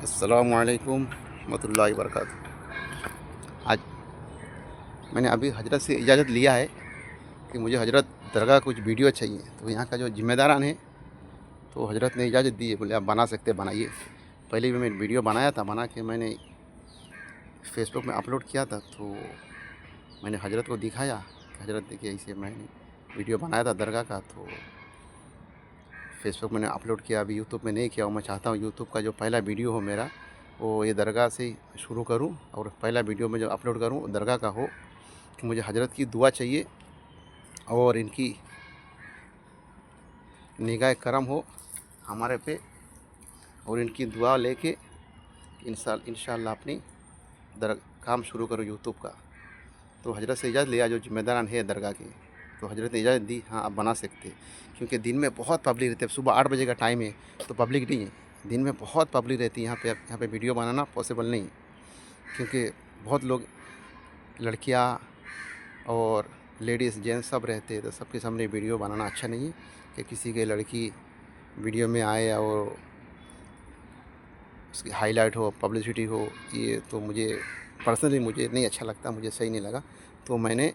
अस्सलामु अलैकुम रहमतुल्लाहि वबरकातुहू। आज मैंने अभी हजरत से इजाज़त लिया है कि मुझे हजरत दरगाह कुछ वीडियो चाहिए। तो यहाँ का जो ज़िम्मेदारान है तो हजरत ने इजाज़त दी है, बोले आप बना सकते बनाइए। पहले भी मैं वीडियो बनाया था, बना के मैंने फेसबुक में अपलोड किया था। तो मैंने हजरत को दिखाया कि हजरत देखिए ऐसे मैंने वीडियो बनाया था दरगाह का। तो फेसबुक मैंने अपलोड किया, अभी यूट्यूब में नहीं किया हूँ। मैं चाहता हूँ यूट्यूब का जो पहला वीडियो हो मेरा वो ये दरगाह से ही शुरू करूँ, और पहला वीडियो में जो अपलोड करूँ दरगाह का हो कि मुझे हजरत की दुआ चाहिए और इनकी निगाह करम हो हमारे पे, और इनकी दुआ लेके इंशाअल्लाह अपनी काम शुरू करूँ यूट्यूब का। तो हजरत से इजाज़त लिया जो ज़िम्मेदारान है दरगाह के, तो हजरत ने इजाज़त दी, हाँ आप बना सकते। क्योंकि दिन में बहुत पब्लिक रहती है, सुबह 8 बजे का टाइम है तो पब्लिक नहीं है, दिन में बहुत पब्लिक रहती है। यहाँ पे वीडियो बनाना पॉसिबल नहीं, क्योंकि बहुत लोग लड़कियाँ और लेडीज़ जेंट्स सब रहते हैं। तो सबके सामने वीडियो बनाना अच्छा नहीं है कि किसी के लड़की वीडियो में आए और उसकी हाईलाइट हो, पब्लिसिटी हो। ये तो मुझे पर्सनली मुझे नहीं अच्छा लगता, मुझे सही नहीं लगा। तो मैंने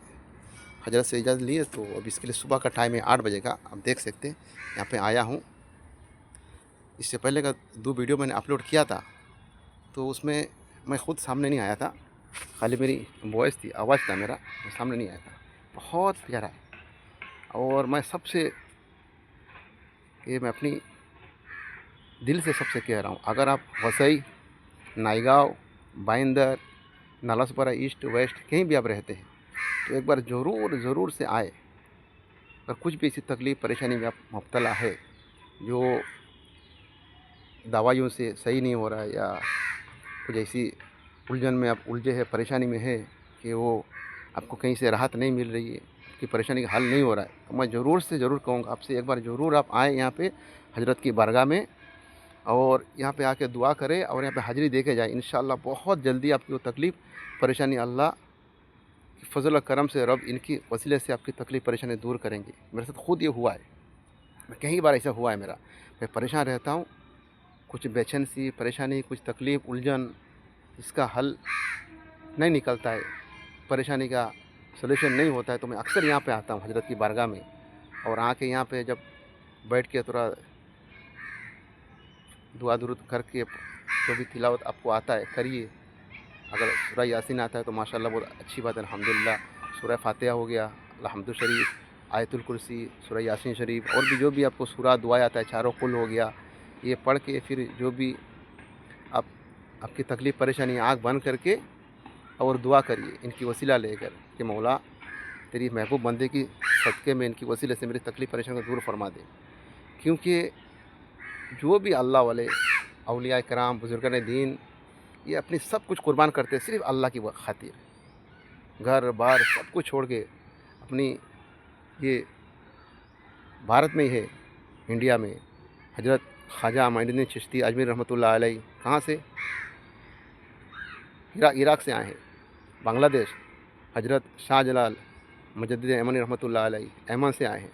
हजरत से इजाज़त ली है। तो अब इसके लिए सुबह का टाइम है 8 बजे का, आप देख सकते हैं यहाँ पे आया हूँ। इससे पहले का 2 वीडियो मैंने अपलोड किया था, तो उसमें मैं ख़ुद सामने नहीं आया था, खाली मेरी वॉइस थी, आवाज़ था मेरा, तो सामने नहीं आया था। बहुत प्यारा है। और मैं सबसे ये मैं अपनी दिल से सबसे कह रहा हूँ, अगर आप वसई, नायगांव, बाइंदर, नालासोपारा ईस्ट वेस्ट कहीं भी आप रहते हैं तो एक बार ज़रूर से आए। अगर कुछ भी ऐसी तकलीफ़ परेशानी में आप मुब्तला है, जो दवाइयों से सही नहीं हो रहा है, या कुछ ऐसी उलझन में आप उलझे हैं, परेशानी में है कि वो आपको कहीं से राहत नहीं मिल रही है, कि परेशानी का हल नहीं हो रहा है, तो मैं ज़रूर से ज़रूर कहूँगा आपसे एक बार ज़रूर आप आएँ यहाँ पे हजरत की बारगाह में, और यहाँ पे आके दुआ करें और यहाँ पे हाज़िरी दे के जाएँ। इंशाअल्लाह बहुत जल्दी आपकी वो तकलीफ़ परेशानी अल्लाह की फ़ज़ल और करम से, रब इनकी वसीले से आपकी तकलीफ़ परेशानी दूर करेंगे। मेरे साथ खुद ये हुआ है, मैं कई बार ऐसा हुआ है मेरा। मैं परेशान रहता हूँ, कुछ बेचैन सी परेशानी, कुछ तकलीफ़ उलझन, इसका हल नहीं निकलता है, परेशानी का सॉल्यूशन नहीं होता है, तो मैं अक्सर यहाँ पे आता हूँ हजरत की बारगाह में। और आके यहाँ पे जब बैठ के थोड़ा दुआ दुरूद करके जो भी तिलावत आपको आता है करिए। अगर सूरह यासीन आता है तो माशाल्लाह बहुत अच्छी बात है, अल्हम्दुलिल्लाह। सूरह फातिहा हो गया, अल्हम्दु शरीफ, आयतुल कुर्सी, सूरह यासीन शरीफ, और भी जो भी आपको सूरह दुआ आता है, चारों कुल हो गया, ये पढ़ के फिर जो भी आप आपकी तकलीफ़ परेशानी आँख बंद करके और दुआ करिए इनकी वसीला लेकर कि मौला तेरी महबूब बंदे की सदक़े में इनकी वसीले से मेरी तकलीफ़ परेशानी को दूर फरमा दे। क्योंकि जो भी अल्लाह वाले औलिया कराम बुज़ुर्गान दीन ये अपनी सब कुछ कुर्बान करते हैं सिर्फ़ अल्लाह की खातिर, घर बार सब कुछ छोड़ के अपनी, ये भारत में ही है, इंडिया में हजरत ख्वाजा मोइनुद्दीन चिश्ती अजमेरी रहमतुल्लाह अलैह कहाँ से, इराक़ से आए हैं। बांग्लादेश हजरत शाहजलाल मुजद्दिद यमनी रहमतुल्लाह अलैह यमन से आए हैं।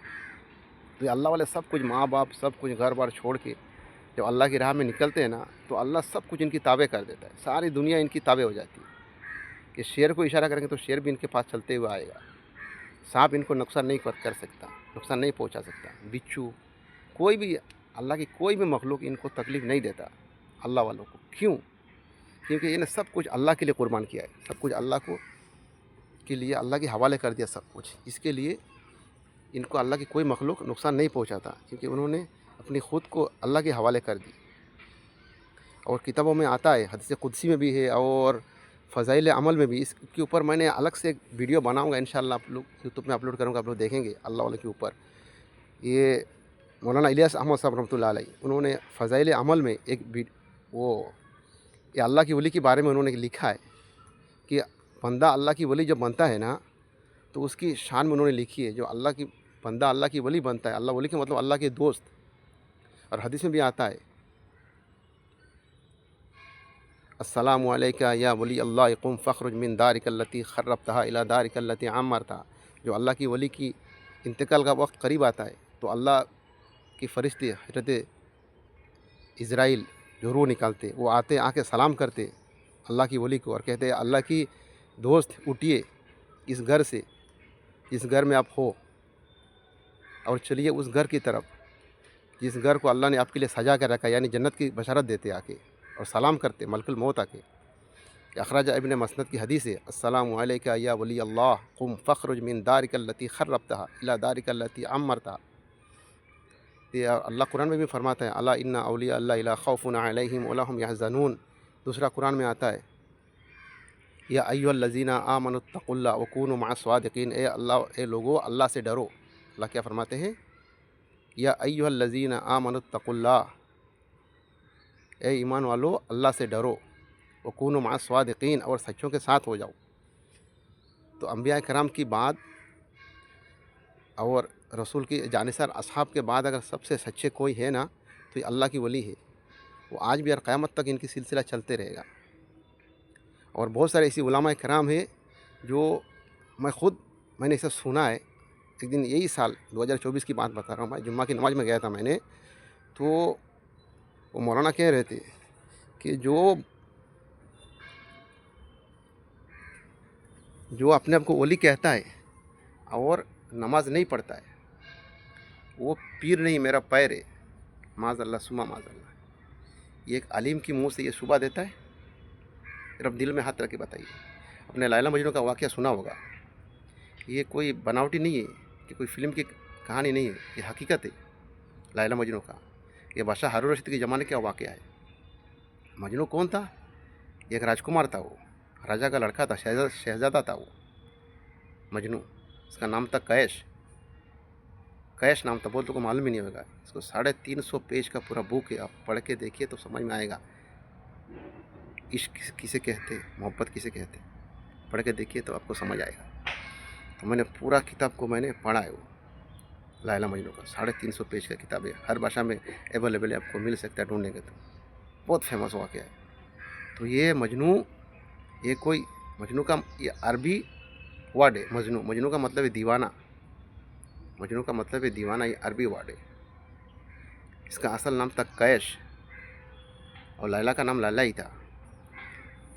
तो ये अल्लाह वाले सब कुछ, माँ बाप सब कुछ, घर बार छोड़ के जब अल्लाह की राह में निकलते हैं ना, तो अल्लाह सब कुछ इनकी ताबे कर देता है, सारी दुनिया इनकी ताबे हो जाती है। कि शेर को इशारा करेंगे तो शेर भी इनके पास चलते हुए आएगा, सांप इनको नुकसान नहीं कर सकता, नुकसान नहीं पहुंचा सकता, बिच्छू, कोई भी अल्लाह की कोई भी मखलूक इनको तकलीफ़ नहीं देता अल्लाह वालों को। क्यों? क्योंकि इन्हें सब कुछ अल्लाह के लिए कुर्बान किया है, सब कुछ अल्लाह को के लिए अल्लाह के हवाले कर दिया सब कुछ। इसके लिए इनको अल्लाह की कोई मखलूक नुकसान नहीं पहुंचाता, क्योंकि उन्होंने अपनी ख़ुद को अल्लाह के हवाले कर दी। और किताबों में आता है, हदीस कुदसी में भी है, और फ़ज़ाइल अमल में भी। इसके ऊपर मैंने अलग से एक वीडियो बनाऊंगा इंशाअल्लाह, आप लोग यूट्यूब में अपलोड करूंगा, आप लोग देखेंगे अल्लाह वाले के ऊपर। ये मौलाना इलियास अहमद साहब रहमतुल्लाह अलैह, उन्होंने फ़ज़ाइल अमल में वो ये अल्लाह की वली के बारे में उन्होंने लिखा है कि बंदा अल्लाह की वली जब बनता है ना, तो उसकी शान में उन्होंने लिखी है, जो अल्लाह की बंदा अल्लाह की वली बनता है, अल्लाह वली के मतलब अल्लाह के दोस्त। और हदीस में भी आता है, अस्सलामु अलैका या वली अल्लाह कुम फ़ख्रुज मिन दारिकल्लती खर्रबतहा इला दारिकल्लती अम्मरतहा। जो अल्लाह की वली की इंतकाल का वक्त करीब आता है, तो अल्लाह की फ़रिश्ते हज़रत इज़राइल जो रूह निकालते, वो आते आके सलाम करते अल्लाह की वली को और कहते अल्लाह की दोस्त उठिए इस घर से, जिस घर में आप हो, और चलिए उस घर की तरफ जिस घर को अल्लाह ने आपके लिए सजा कर रखा है, यानी जन्नत की बशारत देते आके और सलाम करते मलकुल मौत आके। अखराज इब्न मसनद की हदीस है, अस्सलामु अलैका या वली अल्लाह कुम फ़ख्रुज मिन दारिका अल्लती खर्रबतहा इला दारिका अल्लती अम्मरतहा। ये अल्लाह कुरान में भी फरमाता है, अला इन्ना औलिया अल्लाह ला खौफुन अलैहिम वला हुम यहज़नून। दूसरा कुरान में आता है, या अय्युहल्लज़ीना आमनुत्तक़ुल्लाह व कूनू मअस्सादिक़ीन। ए लोगो अल्लाह से डरो। अल्लाह क्या फरमाते हैं, या अय्युहल्लज़ीना आमनुत्तक़ुल्लाह, ए ईमान वालो अल्लाह से डरो, व कूनू मअस्सादिक़ीन, और सच्चों के साथ हो जाओ। तो अंबिया कराम की बात और रसूल की जानिसार असहाब के बाद अगर सबसे सच्चे कोई है ना, तो ये अल्लाह की वली है। वो आज भी और क़यामत तक इनकी सिलसिला चलते रहेगा। और बहुत सारे ऐसी उलमाए कराम है जो मैंने इसे सुना है। एक दिन यही साल 2024 की बात बता रहा हूँ, मैं जुम्मा की नमाज़ में गया था मैंने, तो वो मौलाना कह रहे थे कि जो अपने आप को वली कहता है और नमाज नहीं पढ़ता है, वो पीर नहीं मेरा पैर है। माज़अल्लाह सुमा माज़अल्लाह। ये एक आलिम की मुंह से ये शुबा देता है। रब दिल में हाथ रख के बताइए। अपने लैला मजनू का वाक़या सुना होगा। ये कोई बनावटी नहीं है कि कोई फिल्म की कहानी नहीं है, ये हकीकत है लैला मजनू का। ये बादशाह हारून रशीद के ज़माने का वाक़या है। मजनू कौन था? एक राजकुमार था, वो राजा का लड़का था, शहजादा था वो मजनू। उसका नाम था कैश। कैश नाम था, बोल तो को मालूम ही नहीं होगा। इसको 350 पेज का पूरा बुक है, आप पढ़ के देखिए तो समझ में आएगा इश्क किसे कहते, मोहब्बत किसे कहते। पढ़ के देखिए तो आपको समझ आएगा। तो मैंने पूरा किताब को मैंने पढ़ा है, वो लैला मजनू का 350 पेज का किताब है। हर भाषा में अवेलेबल है, आपको मिल सकता है ढूंढने के तो। बहुत फेमस वाक़या है। तो ये मजनू, ये कोई मजनू का ये अरबी वर्ड है। मजनू का मतलब है दीवाना। मजनू का मतलब है दीवाना, ये अरबी वर्ड है। इसका असल नाम था कैश और लैला का नाम लैला ही था।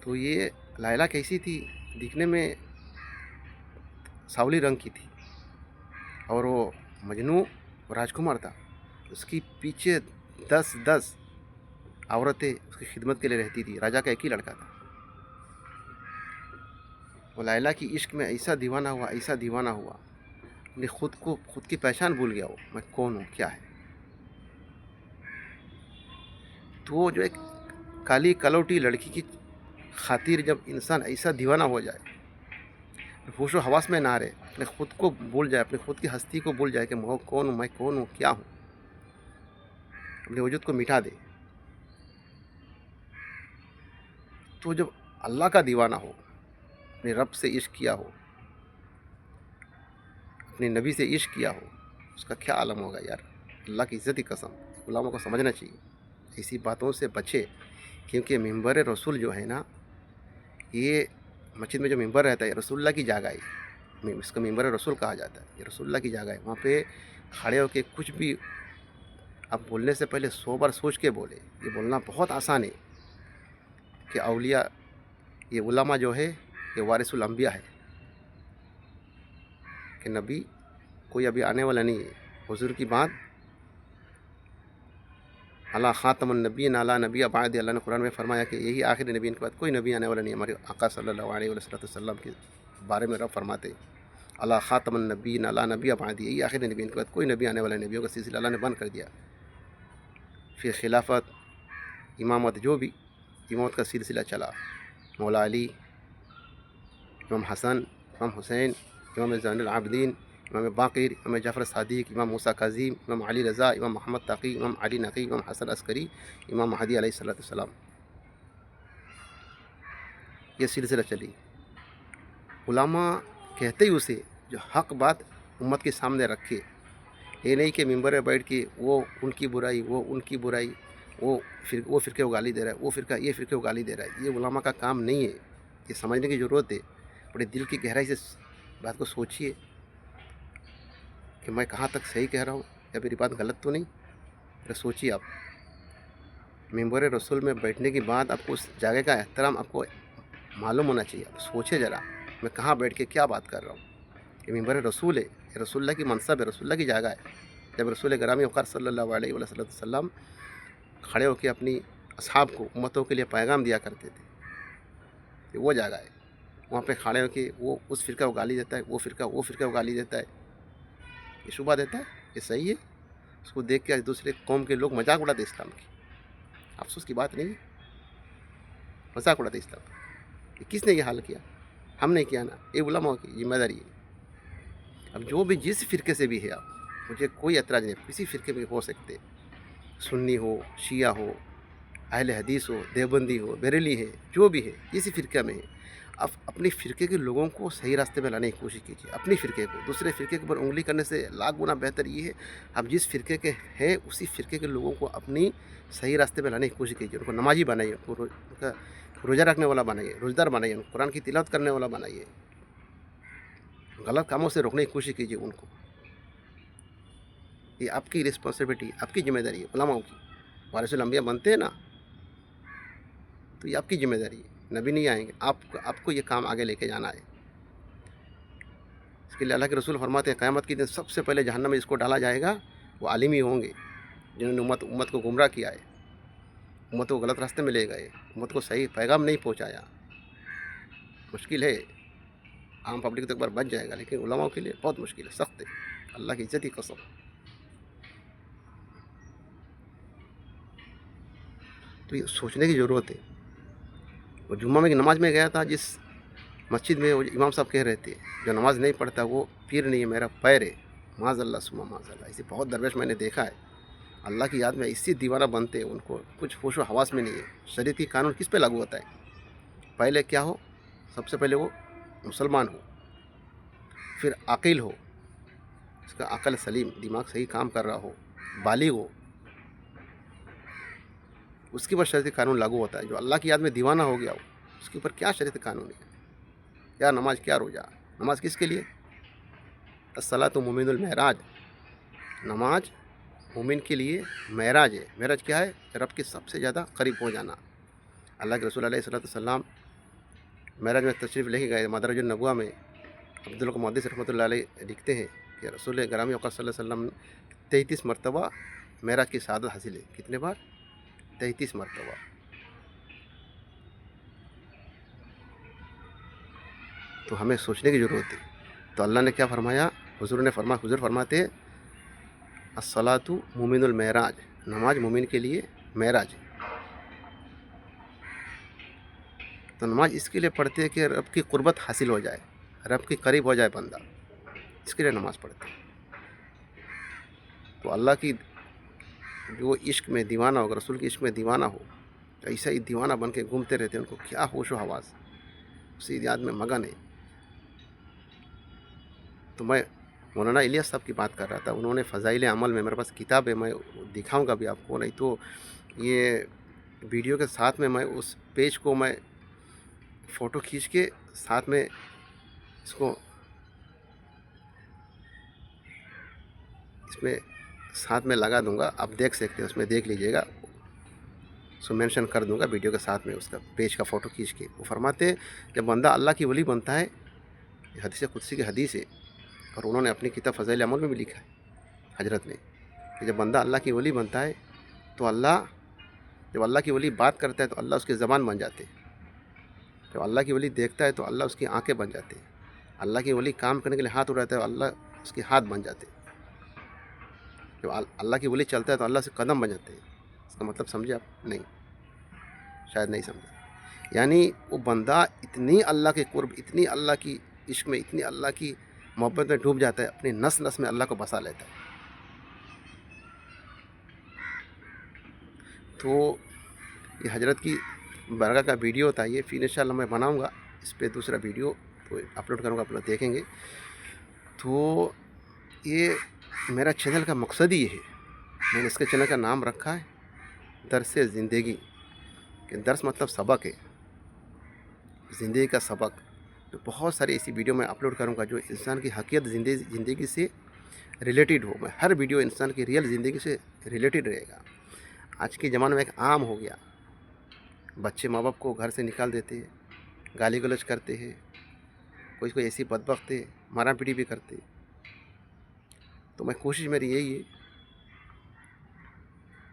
तो ये लैला कैसी थी? दिखने में सांवली रंग की थी, और वो मजनू राजकुमार था। उसकी पीछे 10 औरतें उसकी खिदमत के लिए रहती थी। राजा का एक ही लड़का था। वो लैला की इश्क में ऐसा दीवाना हुआ, ऐसा दीवाना हुआ, अपने खुद की पहचान भूल गया वो, मैं कौन हूँ, क्या है। तो वो जो एक काली कलौटी लड़की की खातिर जब इंसान ऐसा दीवाना हो जाए, होशो हवास में ना रहे, अपने खुद को भूल जाए, अपने खुद की हस्ती को भूल जाए कि मैं कौन हूँ, मैं कौन हूँ, क्या हूँ, अपने वजूद को मिटा दे, तो जब अल्लाह का दीवाना हो, अपने रब से इश्क किया हो, अपने नबी से इश्क किया हो, उसका क्या आलम होगा यार। अल्लाह की इज़्ज़त की कसम, गुलामों को समझना चाहिए, ऐसी बातों से बचे। क्योंकि मिंबर रसूल जो है ना, ये मस्जिद में जो मिंबर रहता है, रसूलुल्लाह की जगह है। इसका मिंबर रसूल कहा जाता है, ये रसूलुल्लाह की जगह है। वहाँ पे खड़े होकर कुछ भी आप बोलने से पहले 100 बार सोच के बोले। ये बोलना बहुत आसान है कि औलिया, ये उलमा जो है, ये वारिसुल अंबिया है, कि नबी कोई अभी आने वाला नहीं है। हुजूर की बात, अला ख़ातमुन नबीय्यीन अला नबिय्य बअदी। अल्लाह ने कुरान में फरमाया कि यही आखिरी नबी, इनके बाद कोई नबी आने वाला नहीं। हमारे आका सल्लल्लाहु अलैहि वसल्लम के बारे में रब फरमाते, अला ख़ातमुन नबीय्यीन अला नबिय्य बअदी, यही आखिरी नबी, इनके बाद कोई नबी आने वाला। नबियों का सिलसिला अल्लाह ने बंद कर दिया। फिर खिलाफत, इमामत, जो भी इमामत का सिलसिला चला, मौला अली, इमाम हसन, इमाम हुसैन, इमाम ज़ैनुल आबिदीन, इमाम बाक़िर, इमाम जाफ़र सादिक़, इमाम मूसा काज़िम, इमाम अली रज़ा, इमाम मोहम्मद ताक़ी, इमाम अली नक़ी, इमाम हसन अस्करी, इमाम महदी अलैहिस्सलाम, ये सिलसिला चली। उलमा कहते ही उसे जो हक़ बात उम्मत के सामने रखे। ये नहीं कि मिंबर में बैठ के वो उनकी बुराई, वो उनकी बुराई, वो फ़िरके को गाली दे रहा है, वो फ़िरका ये फ़िरके को गाली दे रहा है। ये उलमा का काम नहीं है। ये समझने की ज़रूरत है। बड़े दिल की गहराई से बात को सोचिए कि मैं कहाँ तक सही कह रहा हूँ या मेरी बात गलत तो नहीं। अरे सोचिए आप। منبر رسول میں بیٹھنے کے بعد آپ کو اس جگہ کا احترام آپ کو معلوم ہونا چاہیے. آپ سوچے ذرا میں کہاں بیٹھ کے کیا بات کر رہا ہوں. یہ منبر رسول ہے, یہ رسول اللہ کی منصب ہے, رسول اللہ کی جگہ ہے. جب رسول گرامی وقار صلی اللہ علیہ وسلم کھڑے ہو کے اپنی اصحاب کو, امتوں کے لیے پیغام دیا کرتے تھے, کہ وہ جگہ ہے. وہاں پہ کھڑے ہو کے وہ اس فرقہ کو گالی دیتا ہے, وہ فرقہ کو گالی دیتا ہے, یہ شبہ دیتا ہے, یہ صحیح ہے. اس کو دیکھ کے آج دوسرے قوم کے لوگ مذاق اڑاتے اسلام کی. افسوس کی بات نہیں ہے, مذاق اڑاتے اسلام. کہ کس نے یہ حال کیا؟ ہم نے کیا نا, یہ علماء کی ذمہ داری ہے. اب جو بھی جس فرقے سے بھی ہے, آپ مجھے کوئی اعتراض نہیں, کسی فرقے میں ہو سکتے, سنی ہو, شیعہ ہو, اہل حدیث ہو, دیوبندی ہو, بریلی ہے, جو بھی ہے, کسی فرقہ میں ہے, آپ اپنی فرقے کے لوگوں کو صحیح راستے پہ لانے کی کوشش کیجیے. اپنی فرقے کو دوسرے فرقے کے اوپر انگلی کرنے سے لاکھ گنا بہتر یہ ہے آپ جس فرقے کے ہیں اسی فرقے کے لوگوں کو اپنی صحیح راستے پہ لانے کی کوشش کیجیے. ان کو نمازی بنائیے, ان کو روزہ رکھنے والا بنائیے, روزدار بنائیے, ان کو قرآن کی تلاوت کرنے والا بنائیے. غلط کاموں سے روکنے کی کوشش کیجیے ان کو. یہ آپ کی رسپانسبلٹی, آپ کی ذمہ داری ہے. علماء کی وارث الانبیاء بنتے ہیں نا, تو یہ آپ کی ذمہ داری ہے. نبی نہیں آئیں گے, آپ کو یہ کام آگے لے کے جانا ہے. اس کے لیے اللہ کے رسول فرماتے ہیں قیامت کے دن سب سے پہلے جہنم میں جس کو ڈالا جائے گا وہ عالم ہی ہوں گے, جنہوں نے امت کو گمراہ کیا ہے, امت کو غلط راستے میں لے گئے, امت کو صحیح پیغام نہیں پہنچایا. مشکل ہے, عام پبلک تو ایک بار بچ جائے گا, لیکن علماء کے لیے بہت مشکل ہے, سخت ہے. اللہ کی عزت کی قسم. تو یہ سوچنے کی ضرورت ہے. اور جمعہ میں نماز میں گیا تھا, جس مسجد میں وہ امام صاحب کہہ رہے تھے جو نماز نہیں پڑھتا وہ پیر نہیں ہے, میرا پیر ہے. معاذ اللہ سما معاذ اللہ. ایسے بہت درویش میں نے دیکھا ہے, اللہ کی یاد میں اسی دیوانہ بنتے ہیں, ان کو کچھ ہوش و حواس میں نہیں ہے. شریعتی قانون کس پہ لاگو ہوتا ہے؟ پہلے کیا ہو, سب سے پہلے وہ مسلمان ہو, پھر عاقل ہو, اس کا عقل سلیم, دماغ صحیح کام کر رہا ہو, بالغ ہو, اس کے بعد شریعتی قانون لاگو ہوتا ہے. جو اللہ کی یاد میں دیوانہ ہو گیا ہو اس کے اوپر کیا شریعتی قانون ہے؟ کیا نماز, کیا روزہ؟ نماز کس کے لیے؟ الصلاۃ مومن المعراج. نماز مومن کے لیے معراج ہے. معراج کیا ہے؟ رب کے سب سے زیادہ قریب ہو جانا. اللہ کے رسول علیہ السلام معراج میں تشریف لے کے گئے. مدارج النبوہ میں عبدالقادر رحمۃ اللہ علیہ لکھتے ہیں کہ رسول گرامی وقار صلی اللہ علیہ وسلم 33 مرتبہ معراج کی سعادت حاصل ہے. کتنے بار؟ 33 مرتبہ. تو ہمیں سوچنے کی ضرورت ہے. تو اللہ نے کیا فرمایا؟ حضور فرماتے ہیں الصلاۃ مومن المعراج, نماز مومن کے لیے معراج ہے. تو نماز اس کے لیے پڑھتے ہیں کہ رب کی قربت حاصل ہو جائے, رب کے قریب ہو جائے بندہ, اس کے لیے نماز پڑھتے ہیں. تو اللہ کی جو عشق میں دیوانہ ہوگا, رسول کی عشق میں دیوانہ ہو, ایسا ہی دیوانہ بن کے گھومتے رہتے ہیں. ان کو کیا ہوش و حواس, اسی یاد میں مگن ہے. تو میں مولانا الیاس صاحب کی بات کر رہا تھا, انہوں نے فضائل عمل میں, میرے پاس کتاب ہے, میں دکھاؤں گا بھی آپ کو, نہیں تو یہ ویڈیو کے ساتھ میں اس پیج کو میں فوٹو کھینچ کے ساتھ میں اس کو ساتھ میں لگا دوں گا, آپ دیکھ سکتے ہیں, اس میں دیکھ لیجئے گا, اس کو مینشن کر دوں گا ویڈیو کے ساتھ میں, اس کا پیج کا فوٹو کھینچ کے. وہ فرماتے ہیں کہ بندہ اللہ کی ولی بنتا ہے, یہ حدیث قدسی کی حدیث ہے, اور انہوں نے اپنی کتاب فضائل عمل میں بھی لکھا ہے حضرت نے, کہ جب بندہ اللہ کی ولی بنتا ہے تو جب اللہ کی ولی بات کرتا ہے تو اللہ اس کی زبان بن جاتے ہیں. جب اللہ کی ولی دیکھتا ہے تو اللہ اس کی آنکھیں بن جاتے ہیں. اللہ کی ولی کام کرنے کے لیے ہاتھ اٹھاتا ہے تو اللہ اس کے ہاتھ بن جاتے ہیں. جب اللہ کی ولی چلتا ہے تو اللہ سے قدم بن جاتے ہیں. اس کا مطلب سمجھے آپ؟ نہیں, شاید نہیں سمجھے. یعنی وہ بندہ اتنی اللہ کے قرب, اتنی اللہ کی عشق میں, اتنی اللہ کی محبت میں ڈوب جاتا ہے, اپنی نس نس میں اللہ کو بسا لیتا ہے. تو یہ حضرت کی برگاہ کا ویڈیو تھا یہ, پھر انشاءاللہ میں بناؤں گا اس پہ دوسرا ویڈیو تو اپلوڈ کروں گا, آپ لوگ دیکھیں گے. تو یہ میرا چینل کا مقصد ہی یہ ہے, میں نے اس کے چینل کا نام رکھا ہے درس زندگی, کہ درس مطلب سبق ہے, زندگی کا سبق. تو بہت ساری ایسی ویڈیو میں اپلوڈ کروں گا جو انسان کی حقیقت زندگی سے ریلیٹڈ ہو. میں ہر ویڈیو انسان کی ریئل زندگی سے ریلیٹڈ رہے گا. آج کے زمانے میں ایک عام ہو گیا. بچے ماں باپ کو گھر سے نکال دیتے ہیں, گالی گلوچ کرتے ہیں, کوئی ایسی بدبخت ہے مارا پیٹی بھی کرتے. تو میں کوشش میری یہی ہے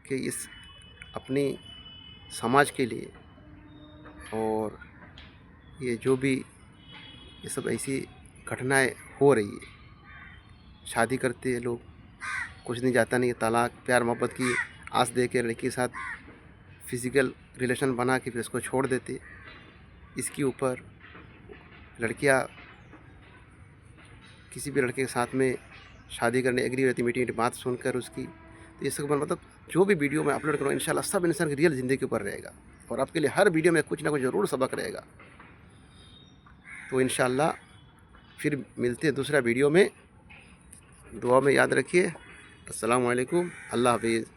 کہ اس اپنی سماج کے لیے اور یہ جو بھی یہ سب ایسی گھٹنائیں ہو رہی ہے, شادی کرتے ہیں لوگ, کچھ نہیں جاتا نہیں, طلاق, پیار محبت کی آس دے کے لڑکی کے ساتھ فزیکل ریلیشن بنا کے پھر اس کو چھوڑ دیتے. اس کے اوپر لڑکیاں کسی بھی لڑکے کے ساتھ میں شادی کرنے ایگری رہتی, میٹھی میٹھی بات سن کر اس کی. تو یہ سب مطلب جو بھی ویڈیو میں اپلوڈ کروں انشاءاللہ سب انسان کی ریئل زندگی کے اوپر رہے گا, اور آپ کے لیے ہر ویڈیو میں کچھ نہ کچھ ضرور سبق رہے گا. تو انشاءاللہ پھر ملتے ہیں دوسرا ویڈیو میں. دعا میں یاد رکھیے. السلام علیکم. اللہ حافظ.